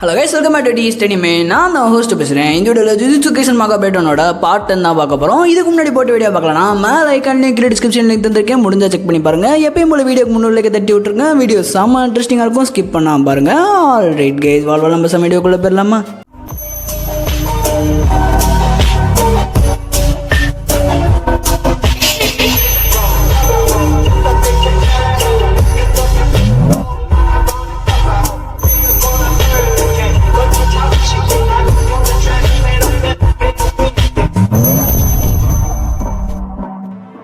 Hello guys, welcome back to the study may. நான் தான் host பேசுகிறேன். இந்த வீடியோவில் ஜுஜுட்சு கைசன் மகாபேட்டனோட பார்ட் 10 தான் பார்க்க போகிறோம். இதுக்கு முன்னாடி போட்டு வீடியோ பார்க்கலாம். மேலே ஐக்கான் லிங்க் டிஸ்கிரிப்ஷன் லிங்க் தந்திருக்கேன், முடிஞ்சால் செக் பண்ணி பாருங்கள். எப்பயும் போல வீடியோக்கு முன்னாடி தட்டி விட்டுருங்க. வீடியோ செம்ம இன்ட்ரெஸ்டிங்காக இருக்கும், ஸ்கிப் பண்ணாமல் பாருங்கள். ஆல் ரைட் கைஸ், வாழ்வா நம்ம சம் வீடியோக்குள்ளே போயிடலாமா?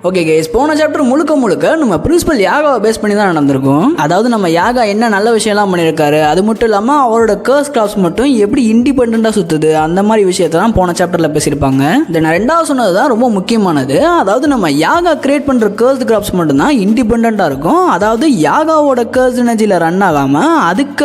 ஓகே கைஸ், போன சாப்டர் முழுக்க நம்ம பிரின்சிபல் யாகாவை பேஸ் பண்ணி தான் நடந்திருக்கும். அதாவது நம்ம யாகா என்ன நல்ல விஷயம்லாம் பண்ணியிருக்காரு, அது மட்டும் இல்லாமல் அவரோட கர்ஸ் கிராப்ஸ் மட்டும் எப்படி இண்டிபெண்டாக சுற்றுது, அந்த மாதிரி விஷயத்தான் போன சாப்டரில் பேசியிருப்பாங்க. இந்த நான் ரெண்டாவது சொன்னது தான் ரொம்ப முக்கியமானது. அதாவது நம்ம யாகா கிரியேட் பண்ணுற கர்ஸ் கிராப்ஸ் மட்டும்தான் இண்டிபெண்டாக இருக்கும். அதாவது யாகாவோட கர்ஸ் எனர்ஜியில் ரன் ஆகாமல்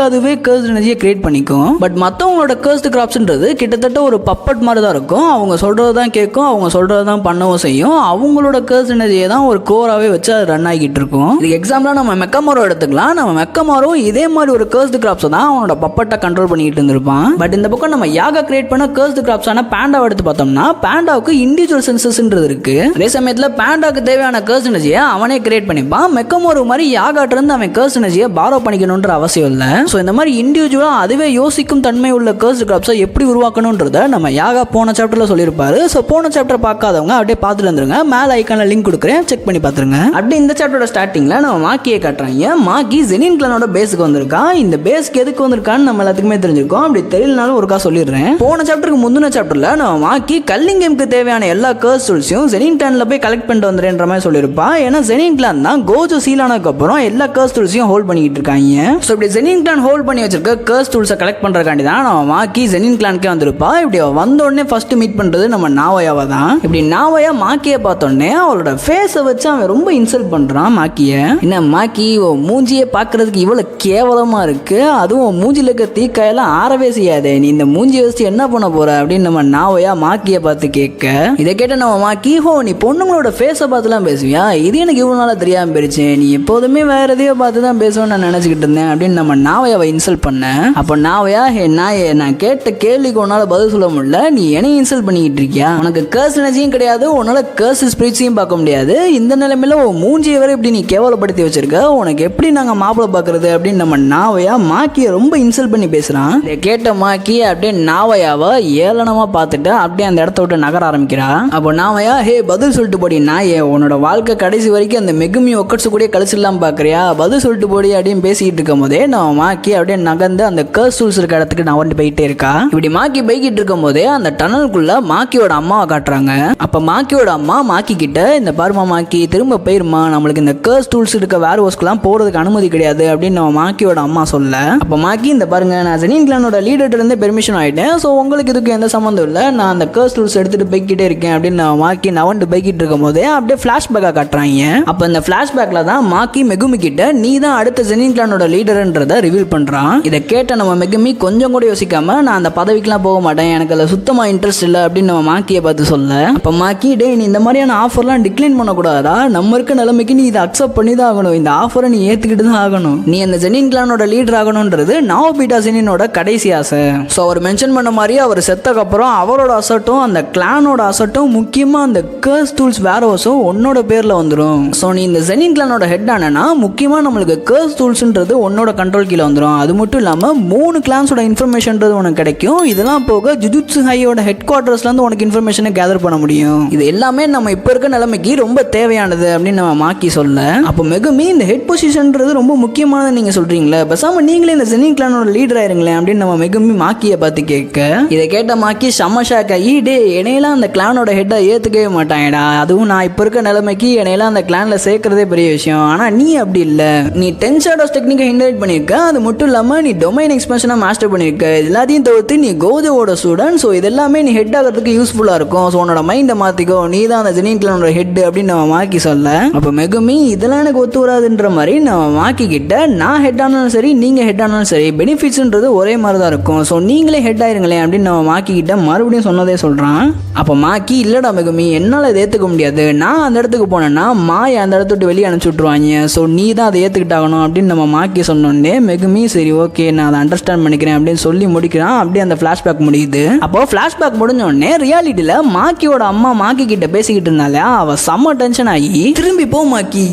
அதுவே கர்ஸ் எனர்ஜியை கிரியேட் பண்ணிக்கும். பட் மற்றவங்களோட கர்ஸ் கிராப்ஸ்ன்றது கிட்டத்தட்ட ஒரு பப்பட் மாதிரி தான் இருக்கும். அவங்க சொல்கிறது தான் கேட்கும், அவங்க சொல்கிறது தான் பண்ணவும் செய்யும். அவங்களோட கர்ஸ் எனர்ஜியை தான் ஒரு கோராவே வச்சு அது ரன் ஆகிட்டு இருக்கும். இதுக்கு எக்ஸாம்பிளாக நம்ம மெக்கமாரோ எடுத்துக்கலாம். நம்ம மெக்கமாரோ இதே மாதிரி ஒரு கர்ஸ்டு கிராப்ஸை தான் அவனோட பப்பட்டை கண்ட்ரோல் பண்ணிட்டு இருந்திருப்பான். பட் இந்த பக்கம் நம்ம யாகா கிரியேட் பண்ண கர்ஸ்டு கிராப்ஸான பேண்டாவை எடுத்து பார்த்தோம்னா பேண்டாவுக்கு இண்டிவிஜுவல் சென்சஸ்ன்றது இருக்கு. அதே சமயத்தில் பேண்டாவுக்கு தேவையான கர்ஸ் எனர்ஜியை அவனே கிரியேட் பண்ணிப்பான். மெக்கமாரோ மாதிரி யாகாட்ட இருந்து அவன் கர்ஸ் எனர்ஜியை பாரோ பண்ணிக்கணுன்ற அவசியம் இல்லை. ஸோ இந்த மாதிரி இண்டிவிஜுவலா அதுவே யோசிக்கும் தன்மை உள்ள கர்ஸ்டு கிராப்ஸை எப்படி உருவாக்கணுன்றத நம்ம யாகா போன சாப்டர்ல சொல்லியிருப்பாரு. ஸோ போன சாப்டர் பார்க்காதவங்க அப்படியே பார்த்துட்டு வந்துருங்க. மேலே ஐக்கான லிங்க் கொடுக்குறேன், செக் பண்ணி பார்த்துருங்க. அப்படி இந்த சாப்டரோட ஸ்டார்டிங்ல நம்ம மாக்கியை காட்டுறாங்க. மாக்கி ஜெனின் கிளானோட பேஸுக்கு வந்திருக்கா. இந்த பேஸ்க்கு எதுக்கு வந்திருக்கான்னு நம்ம எல்லாத்துக்குமே தெரிஞ்சிருக்கோம். அப்படி தெரியலனாலும் ஒருக்கா சொல்லிடுறேன். போன சாப்டருக்கு முந்தின சாப்டர்ல நம்ம மாக்கி கல்லிங் கேமுக்கு தேவையான எல்லா கர்ஸ் டூல்ஸையும் ஜெனின் கிளான்ல போய் கலெக்ட் பண்ணிட்டு வந்துடுன்ற மாதிரி சொல்லியிருப்பா. ஏன்னா ஜெனின் கிளான் தான் கோஜோ சீல் ஆனதுக்கு அப்புறம் எல்லா கர்ஸ் டூல்ஸையும் ஹோல்ட் பண்ணிக்கிட்டு இருக்காங்க. ஸோ இப்படி ஜெனின் கிளான் ஹோல்ட் பண்ணி வச்சிருக்க கர்ஸ் டூல்ஸை கலெக்ட் பண்றதுக்காண்டி தான் நம்ம மாக்கி ஜெனின் கிளானுக்கே வந்திருப்பா. இப்படி வந்த உடனே ஃபர்ஸ்ட் மீட் பண்றது நம்ம நாவயாவை தான். இப்படி நாவயா மாக்கியை பார்த்தோன்னே அவளோட ஃபேஸை வச்சு அவன் ரொம்ப இன்சல்ட் பண்றான் மாக்கிய. என்ன மாக்கி, மூஞ்சியை பார்க்கறதுக்கு இவ்வளவு கேவலமா இருக்கு, அதுவும் மூஞ்சில இருக்க தீக்காயெல்லாம் ஆறவே செய்யாதே, நீ இந்த மூஞ்சியை வச்சு என்ன பண்ண போற அப்படின்னு நம்ம நாவையா மாக்கிய பார்த்து கேட்க, இதை கேட்ட நம்ம மாக்கி, ஹோ நீ பொண்ணுங்களோட ஃபேஸை பார்த்துலாம் பேசுவியா, இது எனக்கு இவ்வளவு நாளா தெரியாம போயிருச்சு, நீ எப்போதுமே வேற எதையோ பார்த்து தான் பேசுவேன்னு நான் நினைச்சுக்கிட்டு இருந்தேன் அப்படின்னு நம்ம நாவையாவை இன்சல்ட் பண்ண. அப்போ நாவையா, ஹே நாயே, நான் கேட்ட கேள்விக்கு உன்னால பதில் சொல்ல முடியல, நீ என்னையும் இன்சல்ட் பண்ணிக்கிட்டு இருக்கியா, உனக்கு கர்ஸ் எனர்ஜியும் கிடையாது, உன்னால கர்ஸ் ஸ்பிரிட்ஸையும் பார்க்க முடியாது, இந்த நிலைமையில மூஞ்சியை வரை இப்படி நீ கேவலப்படுத்தி வச்சிருக்க, உனக்கு எப்படி நாங்க மாப்பிளை பார்க்கறது அப்படின்னு நம்ம நாவையா மாக்கிய ரொம்ப இன்சல்ட் பண்ணி பேசுறான். இதை கேட்ட மாக்கி அப்படியே நாவையாவை ஏளனமா பார்த்துட்டு அப்படியே அந்த இடத்த விட்டு நகர ஆரம்பிக்கிறா. அப்போ நாவையா, ஹே பதில் சொல்லிட்டு போடி நாயே, உன்னோட வாழ்க்கை கடைசி வரைக்கும் அந்த மெகுமி ஒக்கட்ஸ் கூட கழிச்சிடலாம் பாக்குறியா, பதில் சொல்லிட்டு போடி அப்படின்னு பேசிக்கிட்டு இருக்கும் போதே நம்ம மாக்கி அப்படியே நகர்ந்து அந்த கர்ஸ் டூல்ஸ் இருக்க இடத்துக்கு நவண்டு போயிட்டே இருக்கா. இப்படி மாக்கி போய்கிட்டு இருக்கும் போதே அந்த டனலுக்குள்ள மாக்கியோட அம்மாவை காட்டுறாங்க. அப்ப மாக்கியோட அம்மா மாக்கி கிட்ட, இந்த பாருமா மாக்கி, திரும்ப போயிருமா, நம்மளுக்கு இந்த கர்ஸ் டூல்ஸ் இருக்க வேர் ஹவுஸ்க்குலாம் போறதுக்கு அனுமதி கிடையாது அப்படின்னு நம்ம மாக்கியோட அம்மா சொல்ல, அப்ப மாக்கி, இந்த பாருங்க, நான் ஜெனின் கிளானோட லீடர்ட்ட இருந்து பெர்மிஷன் ஆயிட்டேன், ஸோ உங்களுக்கு இதுக்கு எந்த சம்மந்தம் இல்லை, நான் அந்த கர்ஸ் டூல்ஸ் எடுத்துட்டு போய்கிட்டே இருக்கேன் அப்படின்னு நம்ம மாக்கி நவண்டு போய்கிட்டு இருக்கும் போதே அப்படியே ஃபிளாஷ்பேக்காக காட்டுறாங்க. அப்ப இந்த ஃபிளாஷ்பேக்ல தான் மாக்கி மெகுமி கிட்ட நீ தான் அடுத்த ஜெனின் கிளானோட லீடர்ன்றதை ரிவீல் பண்றான். இதை கேட்ட நம்ம மெகுமி கொஞ்சம் கூட யோசிக்காம, நான் அந்த பதவிக்கெல்லாம் போக மாட்டேன், எனக்கு அதில் சுத்தமா இன்ட்ரெஸ்ட் இல்லை அப்படின்னு நம்ம மாக்கியை பார்த்து சொல்ல, அப்ப மாக்கி, டே நீ இந்த மாதிரியான ஆஃபர்லாம் டிக்ளைன் பண்ணக்கூடாதா, நம்ம இருக்க நிலைமைக்கு நீ இதை அக்செப்ட் பண்ணி தான் ஆகணும், இந்த ஆஃபரை நீ ஏத்துக்கிட்டு தான் ஆகணும், நீ அந்த ஜெனின் கிளானோட லீடர் ஆகணும்ன்றது நாவோபிட்டா ஜெனினோட கடைசி ஆசை. ஸோ அவர் மென்ஷன் பண்ண மாதிரி அவர் செத்தக்கு அப்புறம் அவரோட அசட்டும் அந்த கிளானோட அசட்டும் முக்கியமா அந்த கர்ஸ் டூல்ஸ் வேர் ஹவுஸும் உன்னோட பேர்ல வந்துடும். ஸோ நீ இந்த ஜெனின் கிளானோட ஹெட் ஆனா முக்கியமா நம்மளுக்கு கர்ஸ் டூல்ஸ்ன்றது உன்னோட கண்ட்ரோல் கீழே வந்துடும். அது மட்டும் இல்லாம 3 கிளான்ஸோட இன்ஃபர்மேஷன்றது உனக்கு கிடைக்கும். இதெல்லாம் போக ஜுஜுட்சு ஹையோட ஹெட் குவார்டர்ஸ்ல இருந்து உனக்கு இன்ஃபர்மேஷனை கேதர் பண்ண முடியும். இது எல்லாமே நம்ம இப்ப இருக்க நிலைமைக்கு ரொம்ப தேவையானது அப்படின்னு நம்ம மாக்கி சொல்ல, அப்போ மெகுமி, இந்த ஹெட் பொசிஷன்ன்றது ரொம்ப முக்கியமானது நீங்க சொல்றீங்களே, பேசாம நீங்களே இந்த ஜெனின் கிளானோட லீடர் ஆயிருங்களேன் அப்படின்னு நம்ம மெகுமி மாக்கியை பார்த்து கேட்க, இதை கேட்ட மாக்கி செம்ம ஷாக் ஆகி, டே என்னையெல்லாம் அந்த கிளானோட ஹெட்டை ஏத்துக்கவே மாட்டாங்கடா, அதுவும் நான் இப்ப இருக்க நிலைமைக்கு என்னையெல்லாம் அந்த கிளான்ல சேர்க்கறதே பெரிய விஷயம், ஆனா நீ அப்படி இல்ல, நீ 10 ஷேடோஸ் டெக்னிக்கை இன்வைட் பண்ணிருக்க, அது மட்டும் இல்லாம நீ டொமைன் எக்ஸ்பென்ஷனை மாஸ்டர் பண்ணிருக்க, எல்லாத்தையும் தவிர்த்து நீ கோஜோவோட ஸ்டூடெண்ட், ஸோ இதெல்லாமே நீ ஹெட் ஆகிறதுக்கு யூஸ்ஃபுல்லா இருக்கும், ஸோ உன்னோட மைண்டை மாத்திக்கோ, நீ தான் அந்த ஜெனின் கிளானோட ஹெட் ஹெட் அப்படின்னு நம்ம மாக்கி சொல்ல, அப்போ மெகுமி இதெல்லாம் எனக்கு ஒத்து வராதுன்ற மாதிரி நம்ம மாக்கி கிட்ட நான் ஹெட் ஆனாலும் சரி நீங்கள் ஹெட் ஆனாலும் சரி பெனிஃபிட்ஸ்ன்றது ஒரே மாதிரி தான் இருக்கும், ஸோ நீங்களே ஹெட் ஆயிருங்களேன் அப்படின்னு நம்ம மாக்கி கிட்ட மறுபடியும் சொன்னதே சொல்கிறான். அப்போ மாக்கி இல்லடா மெகுமி என்னால் அதை ஏற்றுக்க முடியாது, நான் அந்த இடத்துக்கு போனேன்னா மாயை அந்த இடத்த விட்டு வெளியே அனுப்பிச்சி விட்ருவாங்க, ஸோ நீ தான் அதை ஏற்றுக்கிட்டாகணும் அப்படின்னு நம்ம மாக்கி சொன்னோடனே மெகுமி சரி ஓகே நான் அதை அண்டர்ஸ்டாண்ட் பண்ணிக்கிறேன் அப்படின்னு சொல்லி முடிக்கிறான். அப்படியே அந்த ஃப்ளாஷ்பேக் முடியுது. அப்போ ஃப்ளாஷ்பேக் முடிஞ்ச உடனே ரியாலிட்டியில் மாக்கியோட அம்மா மாக்கி கிட்ட பேசிக்கிட்டு இருந்தாலே அவ செம்ம டென்ஷன் ஆகி திரும்பி போ மாக்கி,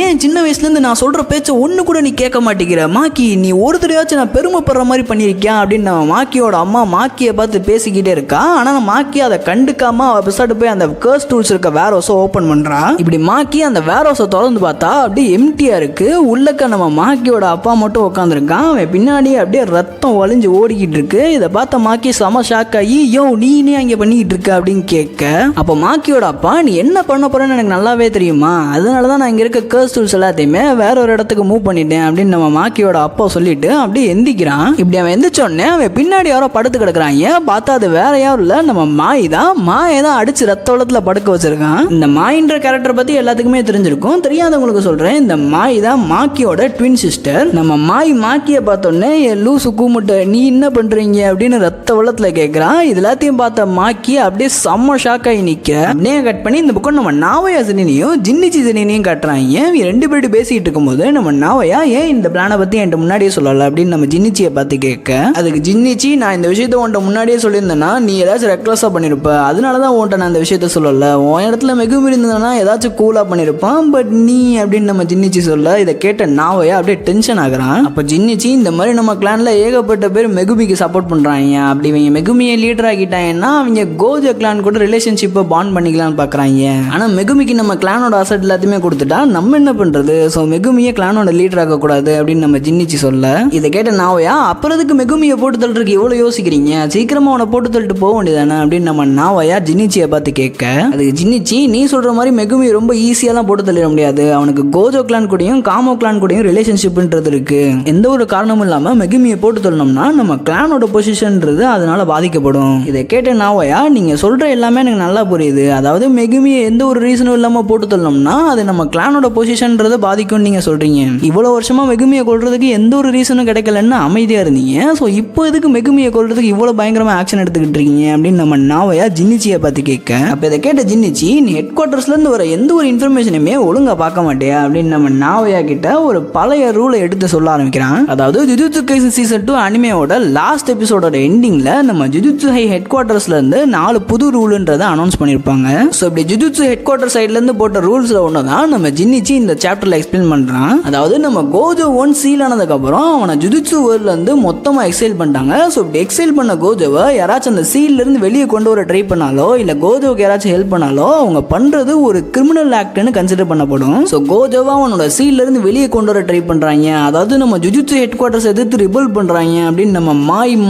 ஏன் சின்ன வயசுலேருந்து நான் சொல்கிற பேச்சை ஒன்று கூட நீ கேட்க மாட்டேங்கிற மாக்கி, நீ ஒரு தடவையாச்சும் நான் பெருமைப்படுற மாதிரி பண்ணியிருக்கேன் அப்படின்னு நம்ம மாக்கியோட அம்மா மாக்கியை பார்த்து பேசிக்கிட்டே இருக்கா. ஆனால் மாக்கி அதை கண்டுக்காம அவள் பிசாட்டு போய் அந்த கர்ஸ் டூல்ஸ் இருக்க வேர் ஹவுஸை ஓப்பன் பண்ணுறா. இப்படி மாக்கி அந்த வேர் ஹவுஸை திறந்து பார்த்தா அப்படியே எம்டியாக இருக்கு. உள்ளக்க நம்ம மாக்கியோட அப்பா மட்டும் உட்காந்துருக்கான். அவன் பின்னாடி அப்படியே ரத்தம் வலிஞ்சு ஓடிக்கிட்டு இருக்கு. இதை பார்த்த மாக்கி செம ஷாக் ஆகி நீனே அங்கே பண்ணிக்கிட்டு இருக்க அப்படின்னு கேட்க, அப்போ மாக்கியோட அப்பா நீ என்ன பண்ண போறேன்னு எனக்கு நல்லாவே தெரியுமா, அதனால தான் நான் இங்கே இருக்க கர்ஸ் டூல்ஸ் எல்லாத்தையுமே வேற ஒரு இடத்துக்கு மூவ் பண்ணிட்டேன் அப்படின்னு நம்ம மாக்கியோட அப்பா சொல்லிட்டு அப்படியே எந்திக்கிறான். இப்படி அவன் எந்திரிச்சோடனே அவன் பின்னாடி யாரோ படுத்து கிடக்குறாங்க. பார்த்தா அது வேற யாரும் இல்லை, நம்ம மாயை தான் அடிச்சு ரத்த வெள்ளத்தில் படுக்க வச்சிருக்கான். இந்த மாயின்ற கேரக்டர் பத்தி எல்லாத்துக்குமே தெரிஞ்சிருக்கும், தெரியாதவங்களுக்கு சொல்றேன். இந்த மாய் தான் மாக்கியோட ட்வின் சிஸ்டர். நம்ம மாக்கியை பார்த்தோன்னே லூசு கூமுட்டை நீ என்ன பண்றீங்க அப்படின்னு ரத்த வெள்ளத்தில் கேட்கிறான். இது எல்லாத்தையும் பார்த்த மாக்கி அப்படியே செம்ம ஷாக் ஆகி நிற்க. அப்படியே கட் பண்ணி இந்த பக்கம் நம்ம நாவையா ஜெனினையும் ஜின்னிச்சி ஜெனினையும் காட்டுறாங்க. இவங்க ரெண்டு பேரும் பேசிட்டு இருக்கும்போது நம்ம நாவையா ஏன் இந்த பிளானை பத்தி என்கிட்ட முன்னாடியே சொல்லல அப்படின்னு நம்ம ஜின்னிச்சியை பார்த்து கேட்க, அதுக்கு ஜின்னிச்சி நான் இந்த விஷயத்த உன்ட்ட முன்னாடியே சொல்லியிருந்தேன்னா நீ ஏதாச்சும் ரெக்லஸா பண்ணிருப்ப, அதனாலதான் உன்ட்ட நான் இந்த விஷயத்த சொல்லல, உன் இடத்துல மெகுமி இருந்ததுன்னா ஏதாச்சும் கூலா பண்ணிருப்பான், பட் நீ அப்படின்னு நம்ம ஜின்னிச்சி சொல்ல இதை கேட்ட நாவையா அப்படியே டென்ஷன் ஆகுறான். அப்ப ஜின்னிச்சி இந்த மாதிரி நம்ம கிளான்ல ஏகப்பட்ட பேர் மெகுமிக்கு சப்போர்ட் பண்றாங்க, அப்படி இவங்க மெகுமியை லீடர் ஆகிட்டாங்கன்னா அவங்க கோஜோ கிளான் கூட ரிலேஷன்ஷிப்பை பாண்ட் பண்ணிக்கலாம்னு பாக்குறாங்க. ஆனா மெகுமிக்கு நம்ம கிளானோட அசட் எல்லாத்தையுமே கொடுத்துட்டா நம்ம என்ன பண்றது, ஸோ மெகுமியை கிளானோட லீடர் ஆக கூடாது அப்படின்னு நம்ம ஜின்னிச்சி சொல்ல, இதை கேட்ட நாவையா அப்புறத்துக்கு மெகுமியை போட்டு தள்ளுறதுக்கு எவ்வளவு யோசிக்கிறீங்க, சீக்கிரமா அவனை போட்டு தள்ளிட்டு போக வேண்டியதானே அப்படின்னு நம்ம நாவையா ஜின்னிச்சியை பார்த்து கேட்க, அதுக்கு ஜின்னிச்சி நீ சொல்ற மாதிரி மெகுமி ரொம்ப ஈஸியாலாம் போட்டு தள்ளிட முடியாது, அவனுக்கு கோஜோ கிளான் கூடயும் காமோ கிளான் கூடயும் ரிலேஷன்ஷிப்ன்றது இருக்கு, எந்த ஒரு காரணமும் இல்லாம மெகுமியை போட்டு தள்ளணும்னா நம்ம கிளானோட பொசிஷன்ன்றது அதனால பாதிக்கப்படும். இதை கேட்ட நாவையா நீங்க சொல்ற எல்லாமே எனக்கு நல்லா புரியுது, அதாவது மெகுமியை எந்த ஒரு ரீசனும் இல்லாம போட்டு தள்ளணும்னா அது நம்ம கிளானோட பொசிஷன்ன்றதை பாதிக்கும் நீங்க சொல்றீங்க, இவ்வளவு வருஷமா மெகுமியை கொல்றதுக்கு எந்த ஒரு ரீசனும் கிடைக்கலன்னு அமைதியா இருந்தீங்க, ஸோ இப்போ எதுக்கு மெகுமியை கொல்றதுக்கு இவ்வளவு பயங்கரமா ஆக்ஷன் எடுத்துக்கிட்டு இருக்கீங்க அப்படின்னு நம்ம நாவையா ஜின்னிச்சியை பார்த்து கேட்க, அப்ப இதை கேட்ட ஜின்னிச்சி நீ ஹெட் குவார்டர்ஸ்ல இருந்து வர எந்த ஒரு இன்ஃபர்மேஷனுமே ஒழுங்கா பார்க்க மாட்டியா அப்படின்னு நம்ம நாவையா கிட்ட ஒரு பழைய ரூலை எடுத்து சொல்ல ஆரம்பிக்கிறான். அதாவது ஜுஜுட்சு கைசன் சீசன் 2 அனிமேவோட லாஸ்ட் எபிசோடோட எண்டிங்ல நம்ம ஜுஜுட்சு ஹை ஹெட் குவார்டர்ஸ்ல இருந்து 4 புது ரூல்ன்றதை அனௌன்ஸ் பண்ணிருப்பாங்க. ஸோ இப்படி ஜுஜுட்சு ஹெட் குவார்டர் சைட்ல இருந்து போட்ட ரூல்ஸ்ல ஒன்று தான் நம்ம ஜின்னிச்சி இந்த சாப்டர்ல எக்ஸ்பிளைன் பண்றான். அதாவது நம்ம கோஜோ 1 சீல் ஆனதுக்கு அப்புறம் அவனை ஜுஜுட்சு வேர்ல்ட்ல இருந்து மொத்தமா எக்ஸைல் பண்ணிட்டாங்க. ஸோ இப்படி எக்ஸைல் பண்ண கோஜோவை யாராச்சும் அந்த சீல்ல இருந்து வெளியே கொண்டு வர ட்ரை பண்ணாலோ இல்ல கோஜோவுக்கு யாராச்சும் ஹெல்ப் பண்ணாலோ அவங்க பண்றது ஒரு கிரிமினல் ஆக்ட்னு கன்சிடர் பண்ணப்படும். ஸோ கோஜோவா அவனோட சீல்ல இருந்து வெளியே கொண்டு வர ட்ரை பண்றாங்க, அதாவது நம்ம ஜுஜுட்சு ஹெட் குவார்டர்ஸ் எதிர்த்து ரிபல் பண்றாங்க அப்படின்னு நம்ம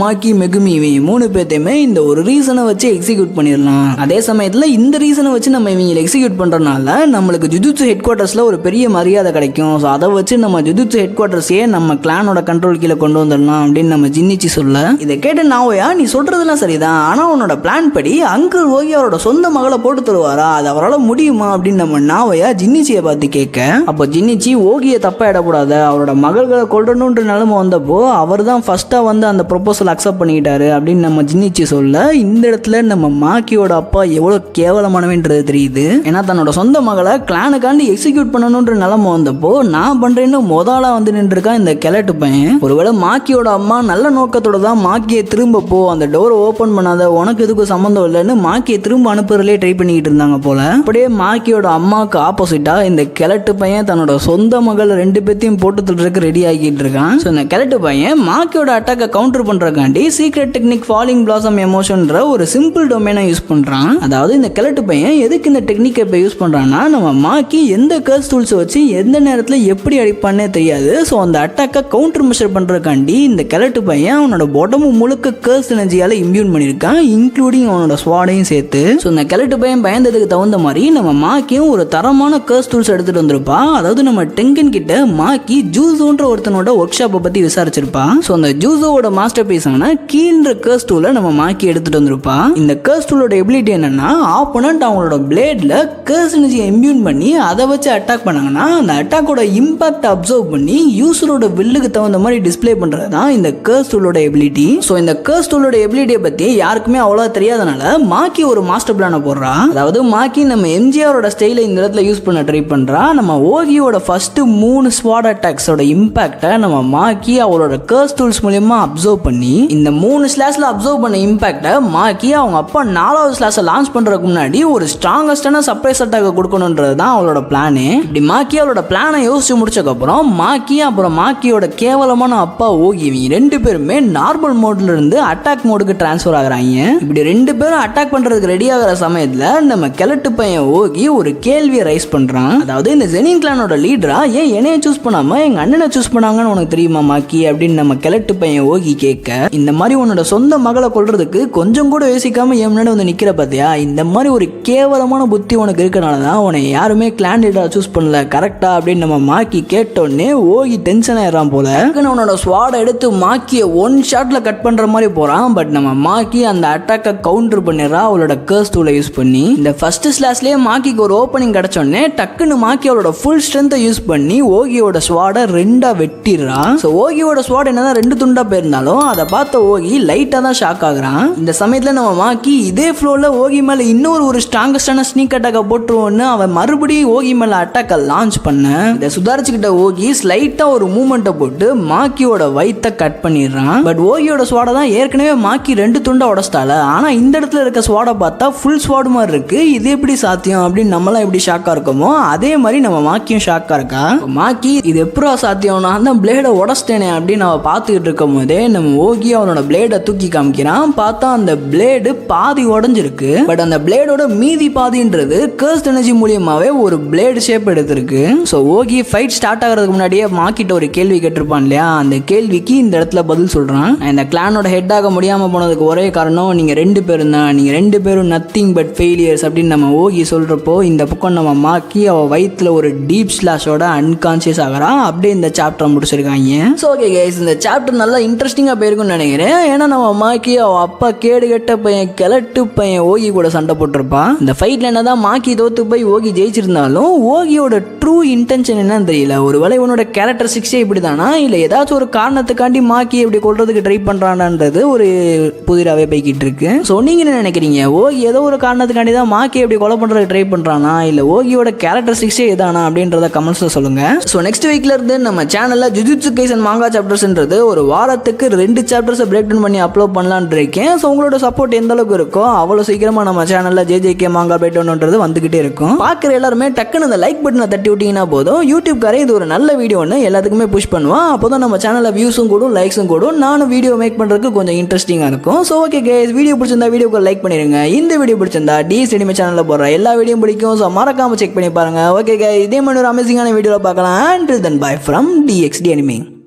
மாக்கி மெகுமி இவங்க 3 பேர்த்தையுமே இந்த ஒரு ரீசனை வச்சு எக்ஸிக்யூட் பண்ணிடலாம். அதே சமயத்துல இந்த ரீசனை வச்சு நம்ம இவங்களை எக்ஸிக்யூட் பண்றதுனால நம்மளுக்கு ஜுஜுட்சு ஹெட் குவார்டர்ஸ்ல ஒரு பெரிய மரியாதை கிடைக்கும். ஸோ அதை வச்சு நம்ம ஜுஜுட்சு ஹெட் குவார்டர்ஸையே நம்ம கிளானோட கண்ட்ரோல் கீழே கொண்டு வந்துடலாம் அப்படின்னு நம்ம ஜின்னிச்சி சொல்ல, இதை கேட்ட நாவையா நீ சொல்றதெல்லாம் சரிதான், ஆனா உன்னோட பிளான் படி அங்கிள் ஓகி அவரோட சொந்த மகளை போட்டு தருவாரா, அது அவரால் முடியுமா அப்படின்னு நம்ம நாவையா ஜின்னிச்சியை பார்த்து கேட்க, அப்போ ஜின்னிச்சி ஓகியை தப்பா இடக்கூடாது, அவரோட மகள்களை கொல்லணுன்ற நிலைமை வந்தப்போ அவர் தான் ஃபர்ஸ்டா வந்து அந்த ப்ரொபோசல் அக்செப்ட் பண்ணிக்கிட்டாரு அப்படின்னு நம்ம ஜின்னிச்சி சொல்ல, இந்த இடத்துல நம்ம மாக்கியோட அப்பா எவ்வளவு கேவலமானவன்றது தெரியுது. ஏன்னா தன்னோட சொந்த மகளை கிளானுக்காண்டி எக்ஸிக்யூட் பண்ணணுன்ற நிலைமை வந்தப்போ நான் பண்றேன்னு முதலா வந்து நின்றுருக்கான் இந்த கிழட்டு பையன். ஒருவேளை மாக்கியோட அம்மா நல்ல நோக்கத்தோட தான் மாக்கியை திரும்ப போ அந்த டோரை ஓப்பன் பண்ணாத உனக்கு எதுக்கும் சம்மந்தம் இல்லைன்னு மாக்கியை திரும்ப அனுப்புறதுலே ட்ரை பண்ணிக்கிட்டு இருந்தாங்க போல. அப்படியே மாக்கியோட அம்மாவுக்கு ஆப்போசிட்டா இந்த கிழட்டு பையன் தன்னோட சொந்த மகள் 2 பேத்தையும் போட்டு தள்ளுறதுக்கு ரெடி ஆகிட்டு இருக்கான். ஸோ இந்த கிழட்டு பையன் மாக்கியோட அட்டாக்கை கவுண்டர் பண்றதுக்காண்டி சீக்ரெட் டெக்னிக் ஃபாலிங் பிளாசம் எமோஷன்ற ஒரு சிம்பிள் டொமைனை யூஸ் பண்றான். அதாவது இந்த கிழட்டு பையன் எதுக்கு இந்த டெக்னிக்கை இப்போ யூஸ் பண்றான்னா நம்ம மாக்கி எந்த கர்ஸ் டூல்ஸ் வச்சு எந்த நேரத்தில் எப்படி அடிப்பானே தெரியாது. ஸோ அந்த அட்டாக்கை கவுண்டர் மெஷர் பண்றதுக்காண்டி இந்த கிழட்டு பையன் அவனோட உடம்பு முழுக்க கர்ஸ் எனர்ஜியால இம்யூன் பண்ணியிருக்கான், இன்க்ளூடிங் அவனோட ஸ்வாடையும் சேர்த்து. ஸோ இந்த கிழட்டு பையன் பயந்ததுக்கு தகுந்த மாதிரி நம்ம மாக்கியும் ஒரு தரமான கர்ஸ் டூல்ஸ் எடுத்துட்டு வந்திருப்பா. அதாவது நம்ம டெங்கன் கிட்ட மாக்கி ஜூசோன்ற ஒருத்தனோட ஒர்க் ஷாப்பை பத்தி விசாரிச்சிருப்பா. ஸோ அந்த ஜூசோவோட மாஸ்டர் பீஸ் ஆன கீழ்ன்ற கர்ஸ் டூலை நம்ம மாக்கி எடுத்துட்டு வந்திருப்பா. இந்த கர்ஸ் டூலோட எபிலிட்டி என்னன்னா ஆப்போனன்ட் அவங்களோட பிளேட்ல பிளேடில் கர்ஸ் எனர்ஜியை இம்யூன் பண்ணி அதை வச்சு அட்டாக் பண்ணாங்கன்னா அந்த அட்டாக்கோட இம்பாக்ட் அப்சர்வ் பண்ணி யூசரோட வில்லுக்கு தகுந்த மாதிரி டிஸ்பிளே பண்ணுறது தான் இந்த கர்ஸ் டூலோட எபிலிட்டி. ஸோ இந்த கர்ஸ் டூலோட எபிலிட்டியை பற்றி யாருக்குமே அவ்வளோ தெரியாதனால மாக்கி ஒரு மாஸ்டர் பிளானை போடுறா. அதாவது மாக்கி நம்ம எம்ஜிஆரோட ஸ்டைலை இந்த இடத்துல யூஸ் பண்ண ட்ரை பண்ணுறா. நம்ம ஓகியோட ஃபர்ஸ்ட் 3 ஸ்வாட் அட்டாக்ஸோட இம்பாக்டை நம்ம மாக்கி அவளோட கர்ஸ் டூல்ஸ் மூலமா அப்சர்வ் பண்ணி இந்த 3 ஸ்லாஷ்ல அப்சர்வ் பண்ண இம்பாக்டை மாக்கி அவங்க அப்பா 4வது ஸ்லாஷை லான்ச் பண்றதுக்கு முன்னாடி ஒரு ஸ்ட்ராங்கஸ்டான சர்ப்ரைஸ் அட்டாக் கொடுக்கணுன்றது தான் அவளோட பிளானு. இப்படி மாக்கி அவளோட பிளானை யோசிச்சு முடிச்சக்கப்புறம் மாக்கி அப்புறம் மாக்கியோட கேவலமான அப்பா ஓகி இவங்க 2 பேருமே நார்மல் மோட்ல இருந்து அட்டாக் மோடுக்கு டிரான்ஸ்ஃபர் ஆகுறாங்க. இப்படி 2 பேரும் அட்டாக் பண்றதுக்கு ரெடி ஆகிற சமயத்துல நம்ம கிழட்டு பையன் ஓகி ஒரு கேள்வியை ரைஸ் பண்றான். அதாவது இந்த ஜெனின் கிளானோட லீடரா ஏன் என்னைய சூஸ் பண்ணாம எங்க அண்ணனை சூஸ் பண்ணாங்கன்னு உனக்கு தெரியுமா மாக்கி அப்படின்னு நம்ம கிழட்டு பையன் ஓகி கேட்க, இந்த மாதிரி உன்னோட சொந்த மகளை கொல்றதுக்கு கொஞ்சம் கூட யோசிக்காம என் முன்னாடி வந்து நிக்கிற பாத்தியா, இந்த மாதிரி ஒரு கேவலமான புத்தி உனக்கு இருக்கனால தான் உன்னை யாருமே கிளான் லீடரா சூஸ் பண்ணல கரெக்டா அப்படின்னு நம்ம மாக்கி கேட்டோடனே ஓகி டென்ஷன் ஆயிடுறான் போல. அவனோட ஸ்வாடை எடுத்து மாக்கிய 1 ஷாட்ல கட் பண்ற மாதிரி போறான். பட் நம்ம மாக்கி அந்த அட்டாக்கை கவுண்டர் பண்ணிடுறா அவளோட கர்ஸ் டூலை யூஸ் பண்ணி. இந்த ஃபர்ஸ்ட் ஸ்லாஷ்லயே மாக்கிக்கு ஒரு ஓப்பனிங் கிடைச்சோடனே டக்குன்னு மாக்கி அவளோட ஃபுல் ஸ்ட்ரென்த்தை யூஸ் பண்ணி ஓகியோட ஸ்வாடை 2ஆ வெட்டிடுறான். ஸோ ஓகியோட ஸ்வாட் என்னதான் 2 துண்டா போயிருந்தாலும் அதை பார்த்த ஓகி லைட்டா தான் ஷாக் ஆகுறான். இந்த சமயத்துல நம்ம மாக்கி இதே ஃப்ளோல ஓகி மேல இன்னொரு ஸ்ட்ராங்கஸ்டான ஸ்னீக் அட்டாக்கை போட்டுருவோன்னு அவன் மறுபடியும் ஓகி மேல அட்டாக்கை லான்ச் பண்ண இதை சுதாரிச்சுக்கிட்ட ஓகி ஸ்லைட்டா ஒரு மூமெண்ட்டை போட்டு மாக்கியோட வயித்தை கட் பண்ணிடுறான். பட் ஓகியோட ஸ்வாடை தான் ஏற்கனவே மாக்கி 2 துண்டா உடச்சிட்டால, ஆனா இந்த இடத்துல இருக்க ஸ்வாடை பார்த்தா ஃபுல் ஸ்வாட் மாதிரி இருக்கு, இது எப்படி சாத்தியம் அப்படின்னு நம்மளாம் எப்படி ஷாக்கா இருக்கோமோ அதே மாதிரி நம்ம மாக்கியும் ஷாக்கா இருக்கா. மாக்கி இது எப்படா சாத்தியம், நான் தான் பிளேடை உடச்சிட்டேனே அப்படின்னு அவ பார்த்துக்கிட்டு இருக்கும் போதே நம்ம ஓகி அவனோட பிளேடை தூக்கி காமிக்கிறான். பார்த்தா அந்த பிளேடு பாதி உடஞ்சிருக்கு. பட் அந்த பிளேடோட மீதி பாதின்றது கர்ஸ்ட் எனர்ஜி மூலியமாவே ஒரு பிளேடு ஷேப் எடுத்திருக்கு. ஸோ ஓகி ஃபைட் ஸ்டார்ட் ஆகிறதுக்கு முன்னாடியே மாக்கிட்ட ஒரு கேள்வி கேட்டிருப்பான் இல்லையா, அந்த கேள்விக்கு இந்த இடத்துல பதில் சொல்றான். இந்த கிளானோட ஹெட் ஆக முடியாம போனதுக்கு ஒரே காரணம் நீங்க 2 பேரும் தான், நீங்க 2 பேரும் நத்திங் பட் ஃபெயிலியர்ஸ் அப்படின்னு நம்ம ஓகி சொல்றப்போ இந்த பக்கம் நம்ம மாக்கி அவ வயிற்றுல ஒரு டீப் ஸ்லாஷோட அன்கான்சியஸ் ஆகிறான். அப்படியே இந்த சாப்டர் முடிச்சிருக்காங்க. ஸோ ஓகே கைஸ், இந்த சாப்டர் நல்லா இன்ட்ரெஸ்டிங்கா போயிருக்கும்னு நினைக்கிறேன். ஏன்னா நம்ம மாக்கி அவ அப்பா கேடு கெட்ட பையன் கிழட்டு பையன் ஓகி கூட சண்டை போட்டிருப்பான். இந்த ஃபைட்ல என்னதான் மாக்கி தோத்து போய் ஓகி ஜெயிச்சிருந்தாலும் ஓகியோட ட்ரூ இன்டென்ஷன் என்னன்னு தெரியல. ஒருவேளை இவனோட கேரக்டரிஸ்டிக்ஸே இப்படிதானா, இல்லை ஏதாச்சும் ஒரு காரணத்துக்காண்டி மாக்கி இப்படி கொள்றதுக்கு ட்ரை பண்றான்ன்றது ஒரு புதிராவே போய்கிட்டு இருக்கு. ஸோ நீங்க என்ன நினைக்கிறீங்க, ஓகி ஏதோ ஒரு காரணத்துக்காண்டி தான் மாக்கி இப்படி கொலை பண்றதுக்கு ட்ரை பண்றானா, இல்லை ஓகியோட கேரக்டரிஸ்டிக்ஸே இதானா அப்படின்றத கமெண்ட்ஸ்ல சொல்லுங்க. ஸோ நெக்ஸ்ட் வீக்ல இருந்து நம்ம சேனல்ல ஜுஜுட்சு கைசன் மாங்கா சாப்டர்ஸ்ன்றது ஒரு வாரத்துக்கு 2 சாப்டர்ஸ் பிரேக் டவுன் பண்ணி அப்லோட் பண்ணலான்னு இருக்கேன். ஸோ உங்களோட சப்போர்ட் எந்த அளவுக்கு இருக்கோ அவ்வளோ சீக்கிரமா நம்ம சேனல்ல JJK மாங்கா பிரேக் டவுன்ன்றது வந்துகிட்டே இருக்கும். பார்க்குற எல்லாருமே டக்குன்னு அந்த லைக் பட்டனை தட்டி விட்டீங்கன்னா போதும், யூடியூப்காரே இது ஒரு நல்ல வீடியோன்னு எல்லாத்துக்குமே புஷ் பண்ணுவான். அப்போதான் நம்ம சேனலில் வியூஸும் கூடும் லைக்ஸும் கூடும், நானும் வீடியோ மேக் பண்ணுறதுக்கு கொஞ்சம் இன்ட்ரெஸ்டிங்காக இருக்கும். ஸோ ஓகே கைஸ், வீடியோ பிடிச்சிருந்தா வீடியோக்கு லைக் பண்ணிடுங்க. இந்த வீடியோ பிடிச்சிருந்தா டிஎஸ் எனிமே சேனலில் போடுற எல்லா வீடியோ பிடிக்கும். ஸோ மறக்காம செக் பண்ணி பாருங்க. ஓகே கைஸ், இதே மாதிரி ஒரு அமேசிங்கான வீடியோவில் பார்க்கலாம். Until then, bye from DXD Anime.